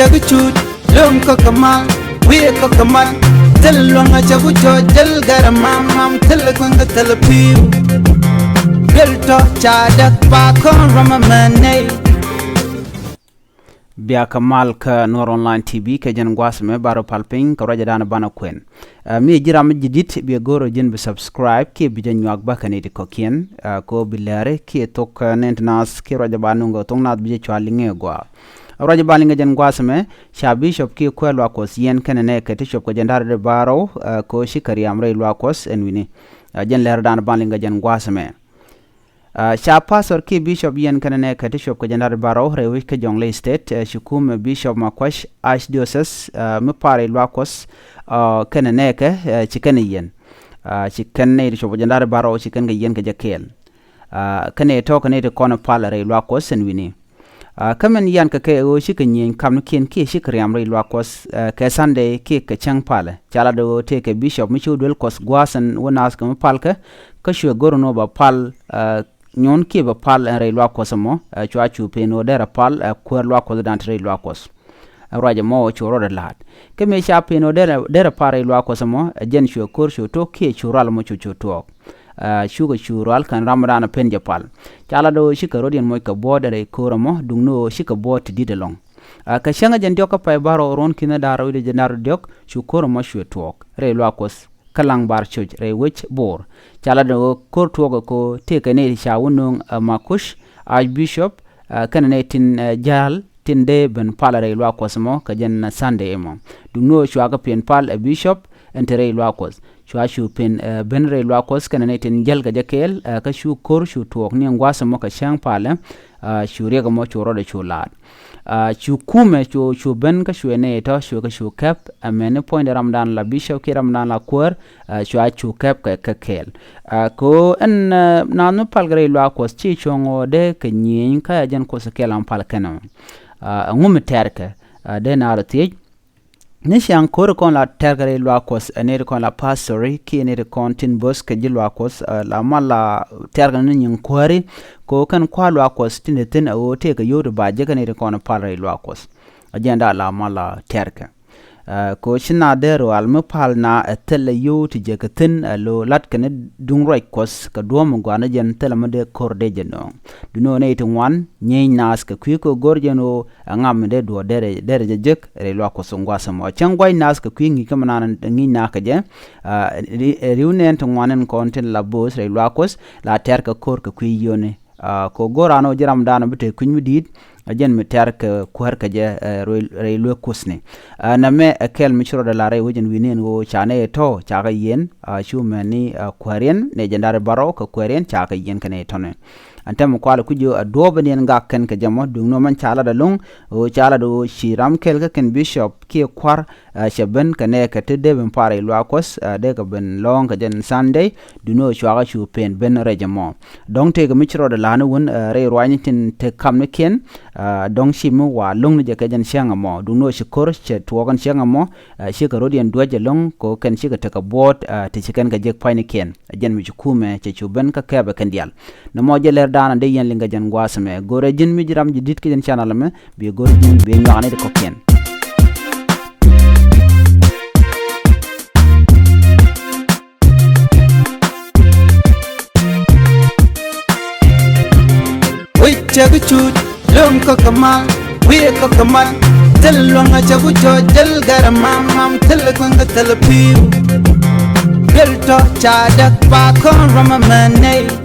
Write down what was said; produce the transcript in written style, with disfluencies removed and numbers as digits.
chaguchut lum ko kamal we ko kamal telwanga chagucho jel garamam telkwanga telpiu gelto chadak pa kon ramamane Bia Kamal ka Noor Online TV ke jen gwasme baro palping ka raja dana bana kwen mi jiram jidit bi goro jen bi subscribe ke bi jen nyak ba kaneti ko kien ko bilare ke tok nentnas ke raja banu ngo tongnat bi chwalinge gwa raja balinga jen gwasme sha bishop ke kwelwa kos yen kanene ke tishop ko jendar de baro ko shikari amre lwa kos enwini jen ler dana balinga jen gwasme Sha pastor ki bishop yen kanane ka bishop ko jandar baro rewi ka jongle state shukum bishop makwash archdiocese mi pare lwakos kanane ka chikane yen chikane bishop jandar baro chikane yen ka jakel kane to kane to kono palare lwakos enwini kamen yan ka ke o shikanyen kam ken ki shikriam re lwakos ka sunday ki ka chang pale chala do te ke bishop mi chudwel kos gwasan wonas ka palka ka shwe gorono ba pal nyon ki ba pal re lwa kosamo chwa chu peno dera pal kwer lwa kos dan re lwa kos raja mo choro de lat ke me sha peno dera pare lwa kosamo jen shwe kor shu to ki chural mo chu chu to shuga chural kan ramrana pen japal chala do shikaro den moy ka bodere koramo dungno shika bot didelong ka shanga jen dioka pay baro ron kina daro de jenar diok shu koramo shwe tok re lwa kos kalang bar chuj re wich bor chala do kor togo ko teke ne sha wonung makush archbishop kanane tin jal tinde ben palare lwa kosmo ka jen sunday emo dungno shwa ka pen pal bishop entere lwa kos shwa shu pen ben re lwa kos kanane tin jal ga jakel ka shu kor shu tok ni ngwasmo ka shang pale shu rega mo choro de chulat chu kume chu ben ka shwene to shu ka shu kap amene point ramdan la bishop ki ramdan la kwer chu kap ka kel ko en nanu palgre lwa ko chi chongo de ka nyin ka jan ko se kelam pal kana ngum terka de na rati nishan kor kon la tergare lwa ko ene kon la pastori ki ene kon tin bos ka jilwa ko la mala terga nyin kwari ko kan kwalwa ko tin o te ka yodo ba je kan ene kon palre lwa ko agenda la mala terka ko shina dero al mupal na tele yoti je ka tin lo lat kan dung roi kos ka dom gwana jen tele made korde jeno duno ne to wan nyen nas ka kwiko gorjeno ngam de do dere je jek re lo ko songwa samo changwai nas ka kwingi kamana ngi na ka je riunen to wanen konten la bos re lo kos la ter ka kor ka kwiyone ko gorano jiram dana bite kunyudid ajen mi terka kuhar ka je re kusne na me kel mi chiro de la re wujin winen wo chane to chaga yen shume ni kuharen ne jendare baro ka kuharen chaga yen kane tone antem kwala kujo adobe nen gakken ka jamo dungno man chala da lung o chala do shiram kel ka ken bishop ki kwar sheben kane ka tede ben pare lwakos de ka ben long ka jen sunday duno chwaga chu pen ben rejamo dong te ka mi chiro de la no won re roani tin te kam ken dong shimu wa lung je ka jen shanga mo dungno shikor che tuogan shanga mo shikaro dien doje long ko ken shika te ka bot te chiken ka jek paini ken jen mi chukume che chuben ka kebe ken dial no mo je dana de yen linga jan gwasme gore jin mi jiram jidit ki jen channel me bi gore jin be ñane de ko ken we chaguchut lum ko kamal we ko kamal telwanga chagucho jel garamam telkwanga telpiu gelto chadak pa kon ramamane